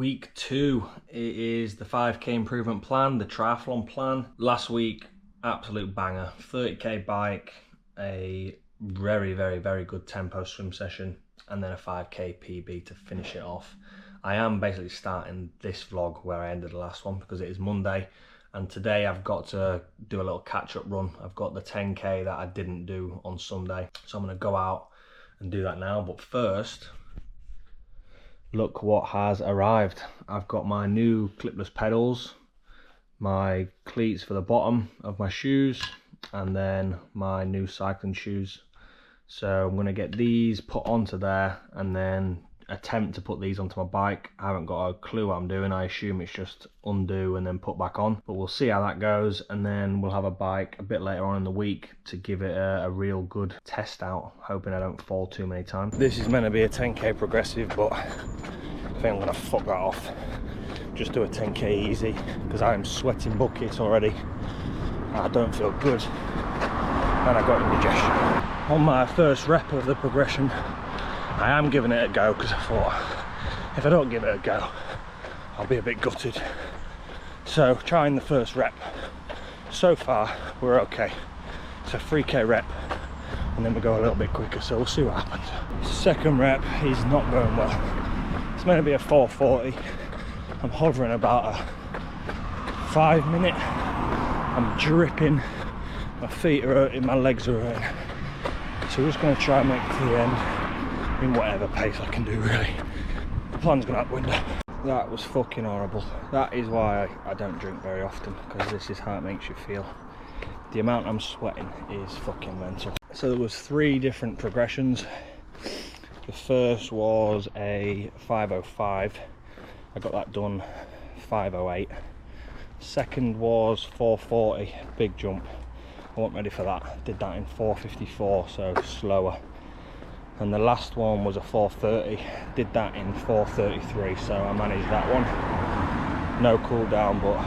Week 2, it is the 5k improvement plan, the triathlon plan. Last week, absolute banger, 30k bike, a very good tempo swim session, and then a 5k PB to finish it off. I am basically starting this vlog where I ended the last one because it is Monday, and today I've got to do a little catch-up run. I've got the 10k that I didn't do on Sunday, so I'm going to go out and do that now. But first, look what has arrived. I've got my new clipless pedals, my cleats for the bottom of my shoes, and then my new cycling shoes. So I'm going to get these put onto there and then attempt to put these onto my bike. I haven't got a clue what I'm doing. I assume it's just undo and then put back on, but we'll see how that goes, and then we'll have a bike a bit later on in the week to give it a real good test out, hoping I don't fall too many times. This is meant to be a 10k progressive, but I think I'm gonna fuck that off. Just do a 10k easy because I'm sweating buckets already. I don't feel good and I got indigestion. On my first rep of the progression, I am giving it a go because I thought if I don't give it a go, I'll be a bit gutted. So trying the first rep. So far, we're okay. It's a 3k rep, and then we go a little bit quicker, so we'll see what happens. Second rep is not going well. It's meant to be a 440. I'm hovering about a 5 minute. I'm dripping. My feet are hurting, my legs are hurting. So we're just going to try and make it to the end in whatever pace I can do, really. The plan's gone out the window. That was fucking horrible. That is why I don't drink very often, because this is how it makes you feel. The amount I'm sweating is fucking mental. So there was 3 different progressions. The first was a 505. I got that done 508. Second was 440, big jump. I wasn't ready for that. Did that in 454, so slower. And the last one was a 430, did that in 433, so I managed that one. No cool down, but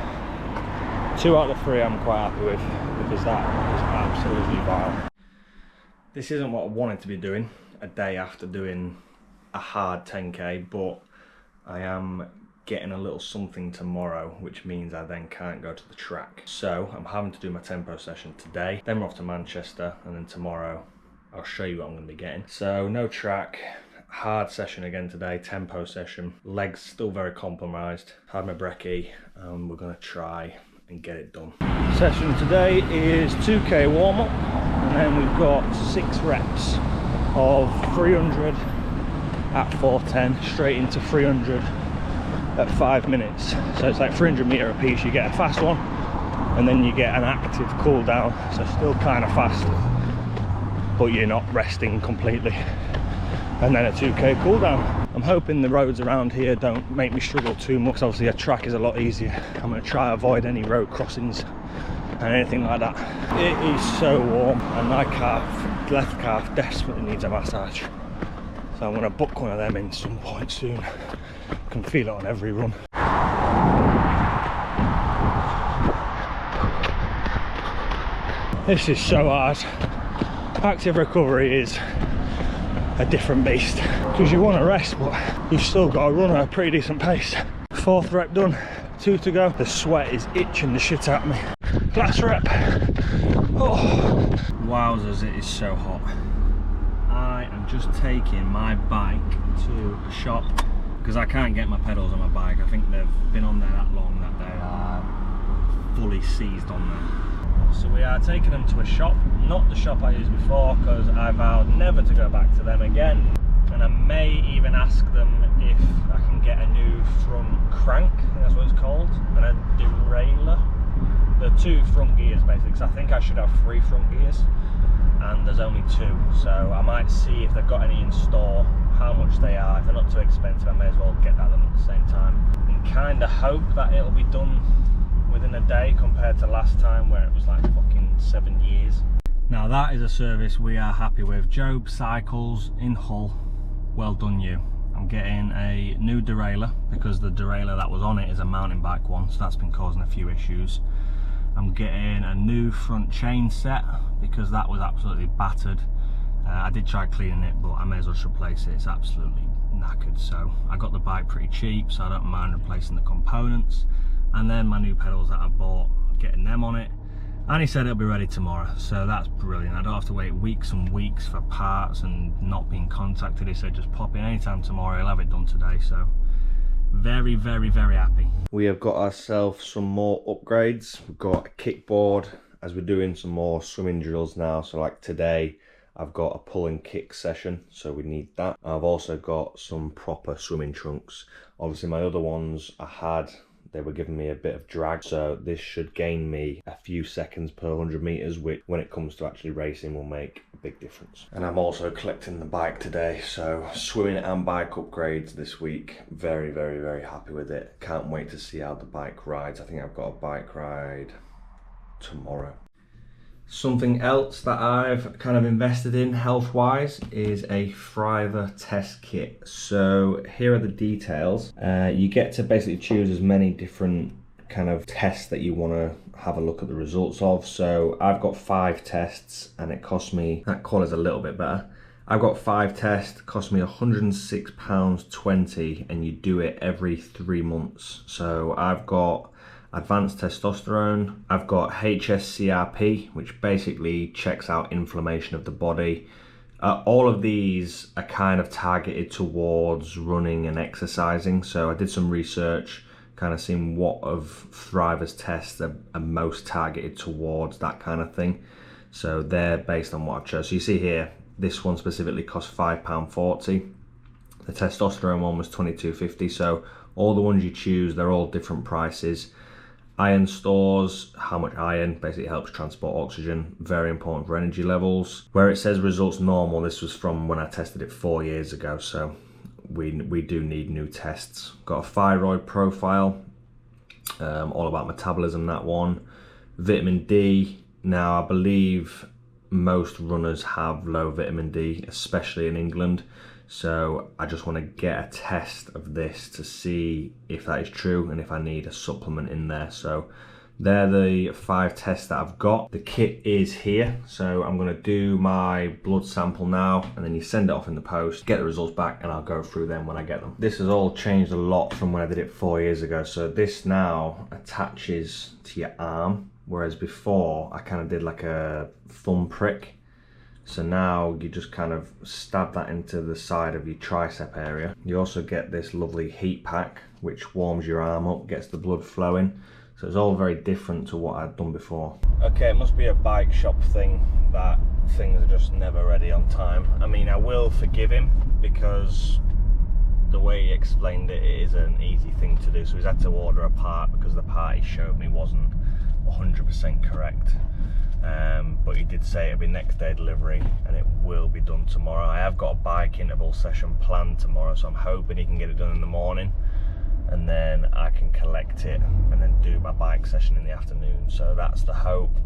2 out of 3 I'm quite happy with, because that was absolutely vile. This isn't what I wanted to be doing a day after doing a hard 10k, but I am getting a little something tomorrow, which means I then can't go to the track. So I'm having to do my tempo session today, then we're off to Manchester, and then tomorrow I'll show you what I'm going to be getting. So no track, hard session again today, tempo session. Legs still very compromised. Had my brekkie, and we're going to try and get it done. Session today is 2k warm up, and then we've got 6 reps of 300 at 410 straight into 300 at 5 minutes. So it's like 300 meter a piece. You get a fast one, and then you get an active cool down. So still kind of fast, but you're not resting completely, and then a 2k cool down. I'm hoping the roads around here don't make me struggle too much, because obviously a track is a lot easier. I'm going to try to avoid any road crossings and anything like that. It is so warm, and my calf, left calf, desperately needs a massage, so I'm going to book one of them in some point soon. I can feel it on every run. This is so hard. Active recovery is a different beast, because you want to rest, but you've still got to run at a pretty decent pace. 4th rep done, 2 to go. The sweat is itching the shit out of me. Last rep. Oh. Wowzers, it is so hot. I am just taking my bike to a shop because I can't get my pedals on my bike. I think they've been on there that long that they are fully seized on there. So we are taking them to a shop, not the shop I used before, because I vowed never to go back to them again. And I may even ask them if I can get a new front crank, I think that's what it's called, and a derailleur. The 2 front gears basically, because I think I should have 3 front gears, and there's only 2. So I might see if they've got any in store, how much they are. If they're not too expensive, I may as well get that done at the same time. And kind of hope that it'll be done within a day, compared to last time where it was like fucking 7 years. Now that is a service we are happy with. Job Cycles in Hull, well done you. I'm getting a new derailleur because the derailleur that was on it is a mountain bike one, so that's been causing a few issues. I'm getting a new front chain set because that was absolutely battered. I did try cleaning it, but I may as well just replace it. It's absolutely knackered. So I got the bike pretty cheap, so I don't mind replacing the components. And then my new pedals that I bought, getting them on it. And he said it'll be ready tomorrow, so that's brilliant. I don't have to wait weeks and weeks for parts and not being contacted. He said just pop in anytime tomorrow, he'll have it done today. So very, very, very happy. We have got ourselves some more upgrades. We've got a kickboard, as we're doing some more swimming drills now. So like today, I've got a pull and kick session, so we need that. I've also got some proper swimming trunks. Obviously my other ones they were giving me a bit of drag, so this should gain me a few seconds per 100 meters, which when it comes to actually racing will make a big difference. And I'm also collecting the bike today, so swimming and bike upgrades this week. Very, very, very happy with it. Can't wait to see how the bike rides. I think I've got a bike ride tomorrow. Something else that I've kind of invested in health-wise is a Thriver test kit. So here are the details. You get to basically choose as many different kind of tests that you want to have a look at the results of. So I've got 5 tests and it cost me, that colour's a little bit better. I've got 5 tests, cost me £106.20, and you do it every 3 months. So I've got advanced testosterone, I've got HSCRP, which basically checks out inflammation of the body. All of these are kind of targeted towards running and exercising. So I did some research, kind of seeing what of Thriver's tests are most targeted towards that kind of thing. So they're based on what I've chosen. So you see here, this one specifically cost £5.40. The testosterone one was £22.50. So all the ones you choose, they're all different prices. Iron stores, how much iron basically helps transport oxygen, very important for energy levels. Where it says results normal, this was from when I tested it 4 years ago, so we do need new tests. Got a thyroid profile, all about metabolism, that one. Vitamin D, now I believe most runners have low vitamin D, especially in England. So I just want to get a test of this to see if that is true and if I need a supplement in there. So they're the 5 tests that I've got. The kit is here, so I'm going to do my blood sample now, and then you send it off in the post, get the results back, and I'll go through them when I get them. This has all changed a lot from when I did it 4 years ago. So this now attaches to your arm, whereas before I kind of did like a thumb prick. So now you just kind of stab that into the side of your tricep area. You also get this lovely heat pack, which warms your arm up, gets the blood flowing. So it's all very different to what I'd done before. Okay, it must be a bike shop thing that things are just never ready on time. I mean, I will forgive him because the way he explained it, it is an easy thing to do. So he's had to order a part because the part he showed me wasn't 100% correct. But he did say it'll be next day delivery and it will be done tomorrow. I have got a bike interval session planned tomorrow, so I'm hoping he can get it done in the morning and then I can collect it and then do my bike session in the afternoon. So that's the hope.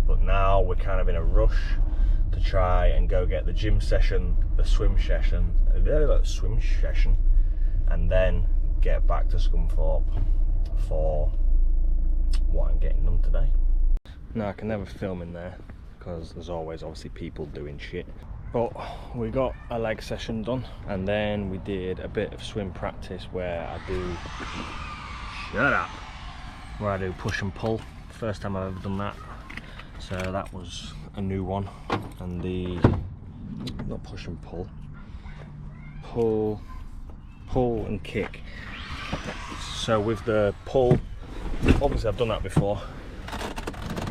But now we're kind of in a rush to try and go get the gym session, the swim session, and then get back to Scunthorpe for what I'm getting done today. Now I can never film in there because there's always obviously people doing shit. But we got a leg session done, and then we did a bit of swim practice where I do push and pull. First time I've ever done that. So that was a new one. And the, not push and pull, pull and kick. So with the pull, obviously I've done that before.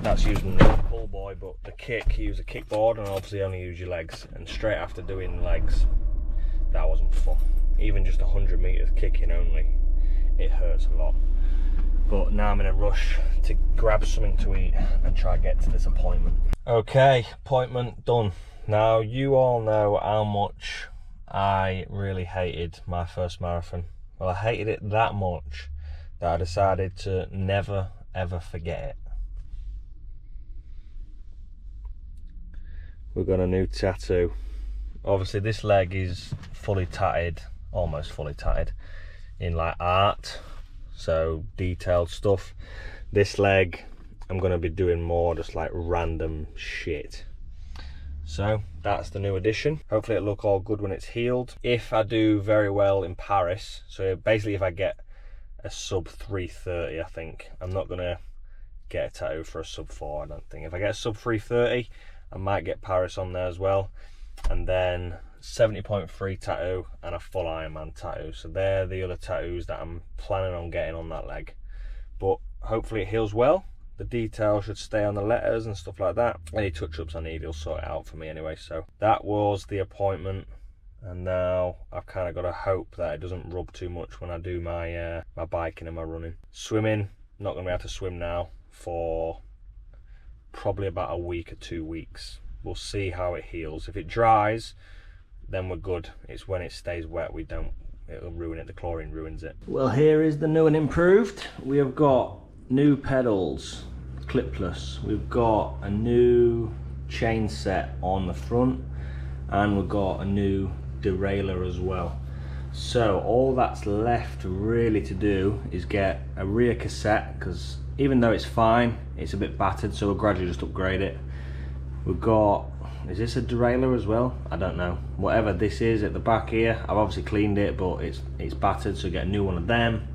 That's using the pull boy, but the kick, you use a kickboard and obviously only use your legs. And straight after doing legs, that wasn't fun. Even just 100 meters kicking only, it hurts a lot. But now I'm in a rush to grab something to eat and try and get to this appointment. Okay, appointment done. Now you all know how much I really hated my first marathon. Well, I hated it that much that I decided to never ever forget it. We've got a new tattoo. Obviously this leg is fully tatted, almost fully tatted, in like art, so detailed stuff. This leg I'm going to be doing more just like random shit. So that's the new addition. Hopefully it'll look all good when it's healed. If I do very well in Paris, so basically if I get a sub 330, I think, I'm not gonna get a tattoo for a sub 4, I don't think. If I get a sub 330, I might get Paris on there as well, and then 70.3 tattoo and a full Ironman tattoo. So they're the other tattoos that I'm planning on getting on that leg. But hopefully it heals well. The detail should stay on the letters and stuff like that. Any touch-ups I need, he'll sort it out for me anyway. So that was the appointment, and now I've kind of got to hope that it doesn't rub too much when I do my my biking and my running. Swimming, not going to be able to swim now for probably about a week or 2 weeks. We'll see how it heals. If it dries, then we're good. It's when it stays wet it'll ruin it. The chlorine ruins it. Well, here is the new and improved. We have got new pedals, Clipless. We've got a new chain set on the front, and we've got a new derailleur as well. So all that's left really to do is get a rear cassette, because even though it's fine, it's a bit battered, so we'll gradually just upgrade it. We've got, is this a derailleur as well? I don't know. Whatever this is at the back here, I've obviously cleaned it, but it's battered, so get a new one of them.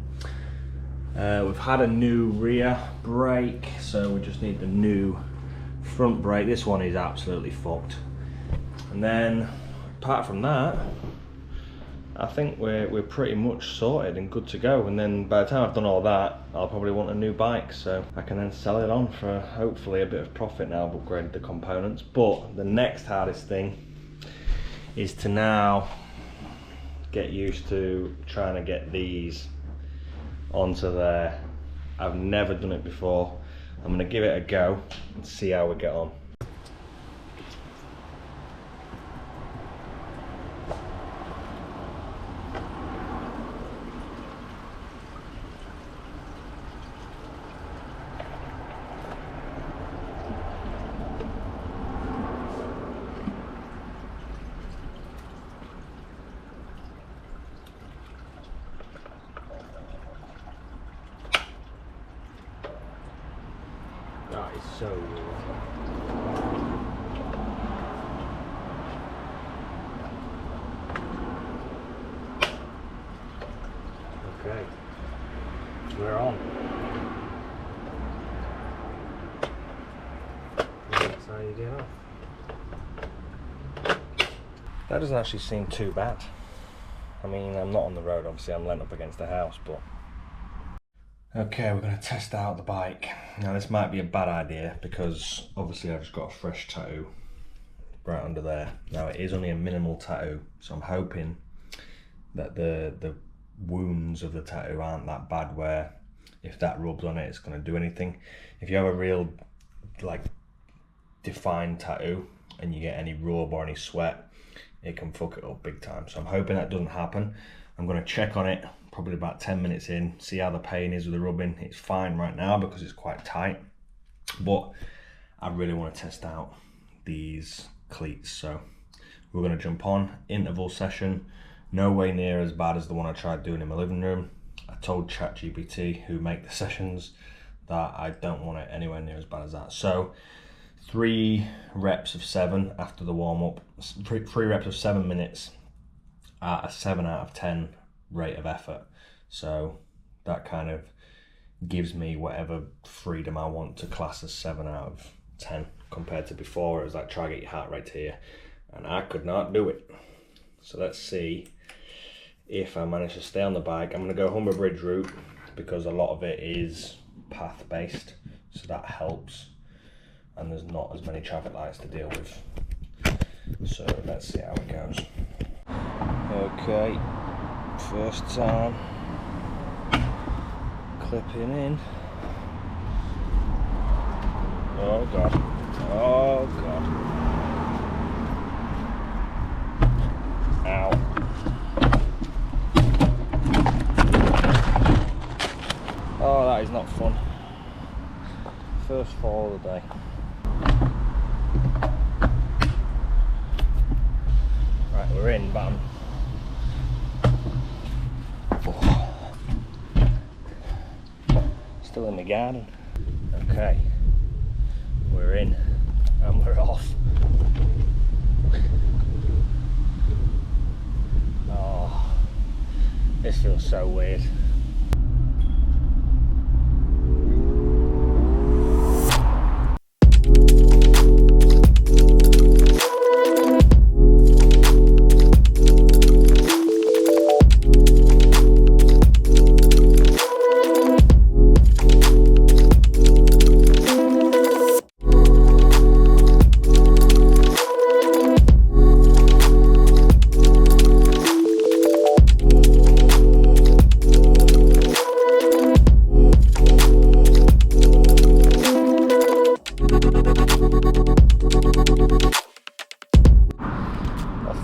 We've had a new rear brake, so we just need the new front brake. This one is absolutely fucked. And then apart from that, I think we're pretty much sorted and good to go. And then by the time I've done all that, I'll probably want a new bike, so I can then sell it on for hopefully a bit of profit now I've upgraded the components. But the next hardest thing is to now get used to trying to get these onto there. I've never done it before. I'm gonna give it a go and see how we get on. That is so weird. Okay, we're on. That's how you get off. That doesn't actually seem too bad. I mean, I'm not on the road, obviously, I'm leant up against the house, but... Okay, we're going to test out the bike. Now this might be a bad idea because obviously I've just got a fresh tattoo right under there. Now it is only a minimal tattoo, so I'm hoping that the wounds of the tattoo aren't that bad where if that rubs on it, it's going to do anything. If you have a real like defined tattoo and you get any rub or any sweat, it can fuck it up big time. So I'm hoping that doesn't happen. I'm going to check on it probably about 10 minutes in, see how the pain is with the rubbing. It's fine right now because it's quite tight, but I really want to test out these cleats. So we're going to jump on interval session. No way near as bad as the one I tried doing in my living room. I told ChatGPT, who make the sessions, that I don't want it anywhere near as bad as that. So 3 reps of 7 after the warm-up, 3 reps of 7 minutes at a 7 out of 10 rate of effort. So that kind of gives me whatever freedom I want to class as 7 out of 10 compared to before. It was like, try to get your heart rate here, and I could not do it. So let's see if I manage to stay on the bike. I'm going to go Humber Bridge route because a lot of it is path based, so that helps, and there's not as many traffic lights to deal with. So let's see how it goes. Okay, first time clipping in. Oh god, oh god. Ow. Oh, that is not fun. First fall of the day. Right, we're in, but still in the garden. Okay, we're in and we're off. Oh, this feels so weird.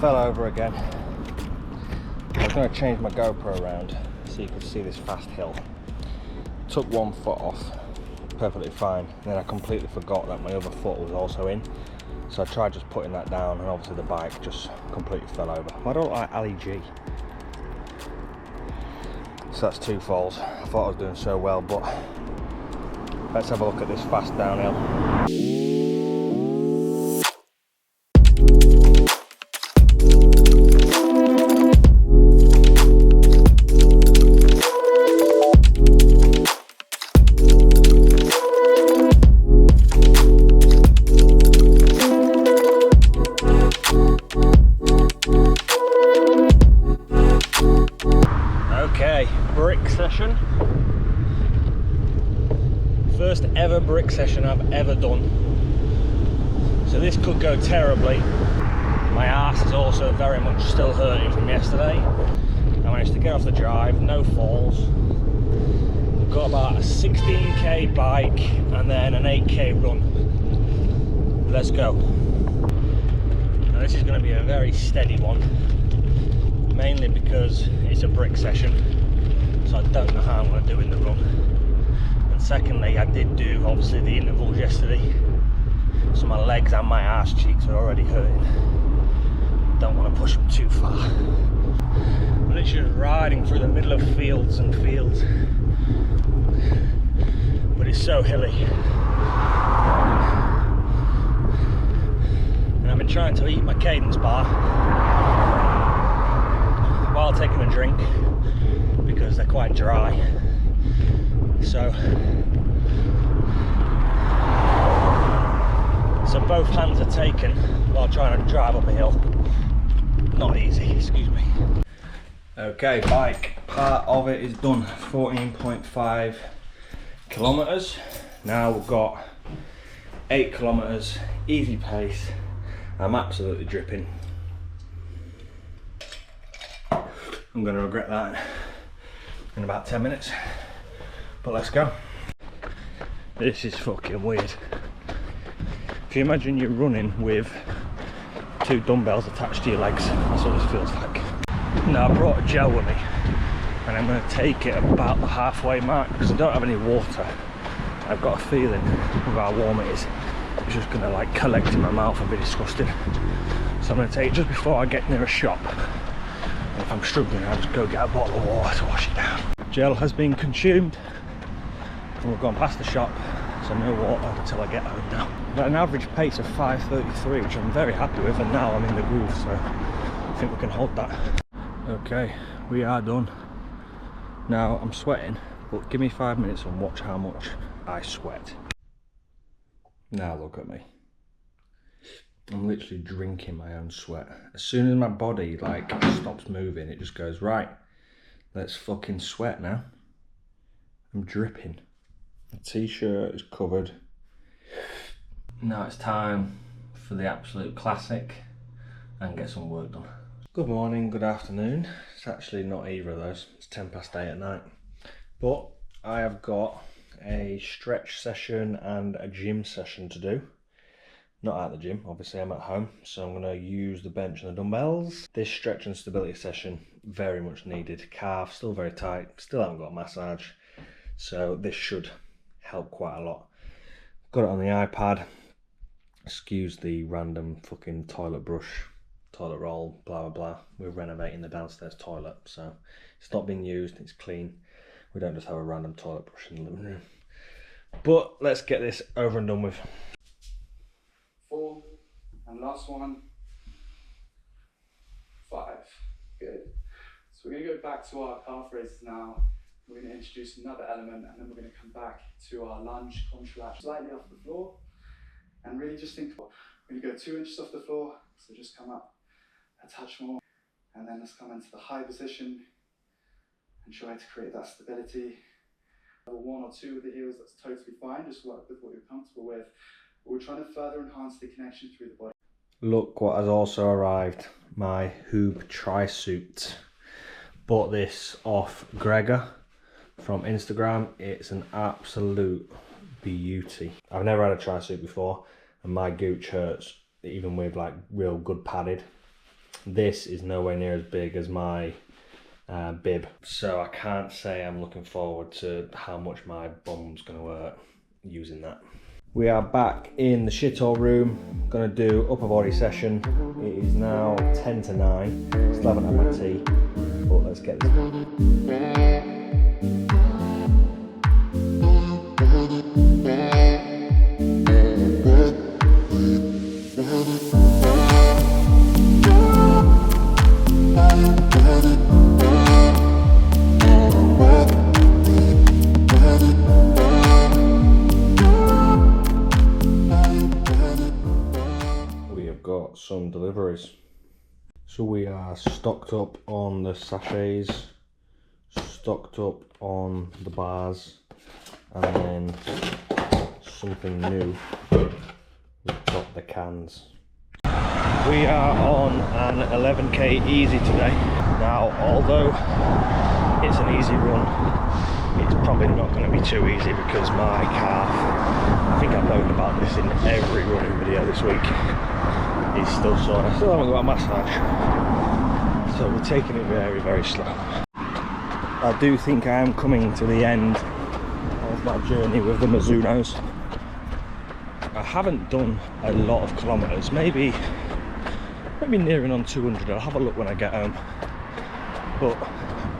Fell over again. I was going to change my GoPro around so you could see this fast hill. Took one foot off, perfectly fine. And then I completely forgot that my other foot was also in. So I tried just putting that down, and obviously the bike just completely fell over. I don't like Ali G. So that's 2 falls. I thought I was doing so well, but let's have a look at this fast downhill. Okay, brick session. First ever brick session I've ever done. So this could go terribly. My arse is also very much still hurting from yesterday. I managed to get off the drive, no falls. I've got about a 16k bike and then an 8k run. Let's go. Now this is going to be a very steady one. Mainly because it's a brick session, so I don't know how I'm going to do in the run. And secondly, I did do obviously the intervals yesterday, so my legs and my arse cheeks are already hurting. Don't want to push them too far. I'm literally riding through the middle of fields and fields, but it's so hilly. And I've been trying to eat my cadence bar while taking a drink because they're quite dry. So both hands are taken while trying to drive up a hill. Not easy, excuse me. Okay, bike part of it is done. 14.5 kilometers. Now we've got 8 kilometers, easy pace. I'm absolutely dripping. I'm going to regret that in about 10 minutes, but let's go. This is fucking weird. If you imagine you're running with 2 dumbbells attached to your legs, that's what this feels like. Now I brought a gel with me and I'm going to take it about the halfway mark because I don't have any water. I've got a feeling with how warm it is, it's just going to like collect in my mouth and be disgusting. So I'm going to take it just before I get near a shop. And if I'm struggling, I'll just go get a bottle of water to wash it down. Gel has been consumed and we've gone past the shop, so no water until I get home now. I've got an average pace of 5:33, which I'm very happy with, and now I'm in the groove, so I think we can hold that. Okay, we are done. Now I'm sweating, but give me 5 minutes and watch how much I sweat. Now look at me. I'm literally drinking my own sweat. As soon as my body like stops moving, it just goes, right, let's fucking sweat now. I'm dripping. The t-shirt is covered. Now it's time for the absolute classic and get some work done. Good morning, good afternoon. It's actually not either of those. It's 8:10 at night. But I have got a stretch session and a gym session to do. Not at the gym, obviously I'm at home, so I'm going to use the bench and the dumbbells. This stretch and stability session, very much needed. Calf still very tight, still haven't got a massage, so this should help quite a lot. Got it on the iPad. Excuse the random fucking toilet brush, toilet roll, blah blah blah. We're renovating the downstairs toilet, so it's not being used, it's clean. We don't just have a random toilet brush in the living room. But let's get this over and done with. 4 and last one. So we're going to go back to our calf raises now. We're going to introduce another element, and then we're going to come back to our lunge, contralateral, slightly off the floor. And really just think, we're going to go 2 inches off the floor, so just come up a touch more. And then let's come into the high position and try to create that stability. Level 1 or 2 with the heels, that's totally fine. Just work with what you're comfortable with. But we're trying to further enhance the connection through the body. Look what has also arrived, my Hoop tri-suit. Bought this off Gregor from Instagram. It's an absolute beauty. I've never had a tri-suit before, and my gooch hurts even with like real good padded. This is nowhere near as big as my bib, so I can't say I'm looking forward to how much my bum's gonna hurt using that. We are back in the shithole room, gonna do upper body session. It is now 10 to 9, still haven't had my tea, but let's get this done. Some deliveries. So we are stocked up on the sachets, stocked up on the bars, and then something new, we've got the cans. We are on an 11k easy today. Now, although it's an easy run, it's probably not going to be too easy because my calf, I think I've known about this in every running video this week, is still sore. I still haven't got a massage, so we're taking it very, very slow. I do think I am coming to the end of my journey with the Mizunos. I haven't done a lot of kilometres, maybe nearing on 200. I'll have a look when I get home. But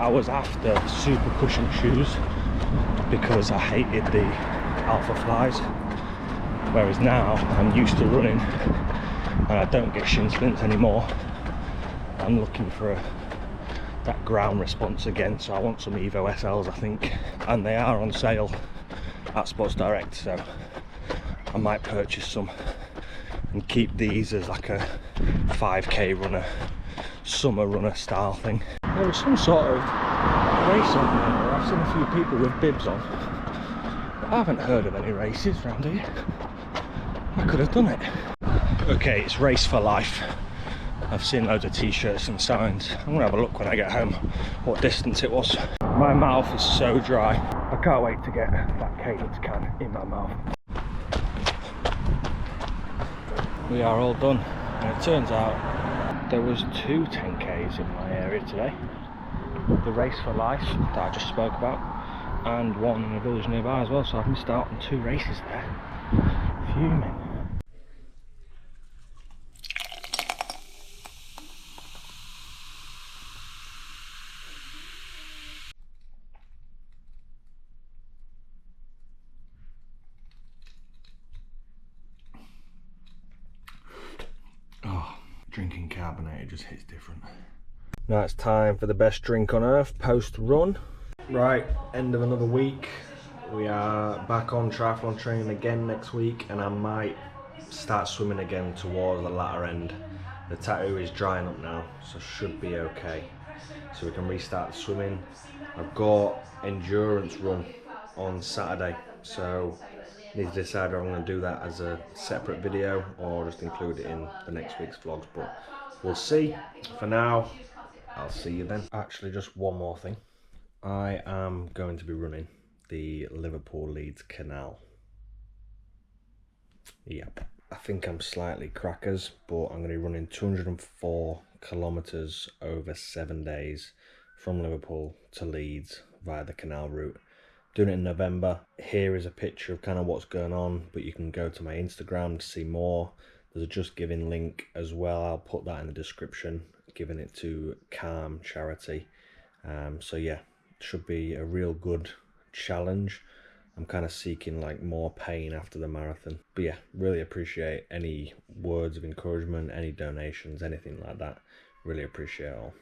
I was after super cushion shoes because I hated the Alpha Flies, whereas now I'm used to running and I don't get shin splints anymore. I'm looking for that ground response again, so I want some Evo SLs, I think, and they are on sale at Sports Direct, so I might purchase some and keep these as like a 5k runner, summer runner style thing. There was some sort of race on there. I've seen a few people with bibs on, but I haven't heard of any races around here. I could have done it. Okay, it's race for life. I've seen loads of t-shirts and signs. I'm gonna have a look when I get home what distance it was. My mouth is so dry. I can't wait to get that cadence can in my mouth. We are all done, and it turns out there was 2 10Ks in my area today. The race for life that I just spoke about, and one in a village nearby as well, so I've missed out on 2 races there. Fuming. Oh, drinking carbonated just hits different. Now it's time for the best drink on earth post-run. Right, end of another week. We are back on triathlon training again next week, and I might start swimming again towards the latter end. The tattoo is drying up now, so should be okay. So we can restart swimming. I've got endurance run on Saturday, so need to decide if I'm going to do that as a separate video or just include it in the next week's vlogs, but we'll see. For now, I'll see you then. Actually, just one more thing. I am going to be running the Liverpool-Leeds Canal. Yep. I think I'm slightly crackers, but I'm going to be running 204 kilometres over 7 days from Liverpool to Leeds via the canal route. Doing it in November. Here is a picture of kind of what's going on, but you can go to my Instagram to see more. There's a Just Giving link as well. I'll put that in the description, giving it to Calm charity. So yeah, should be a real good challenge. I'm kind of seeking like more pain after the marathon. But yeah, really appreciate any words of encouragement, any donations, anything like that. Really appreciate it all.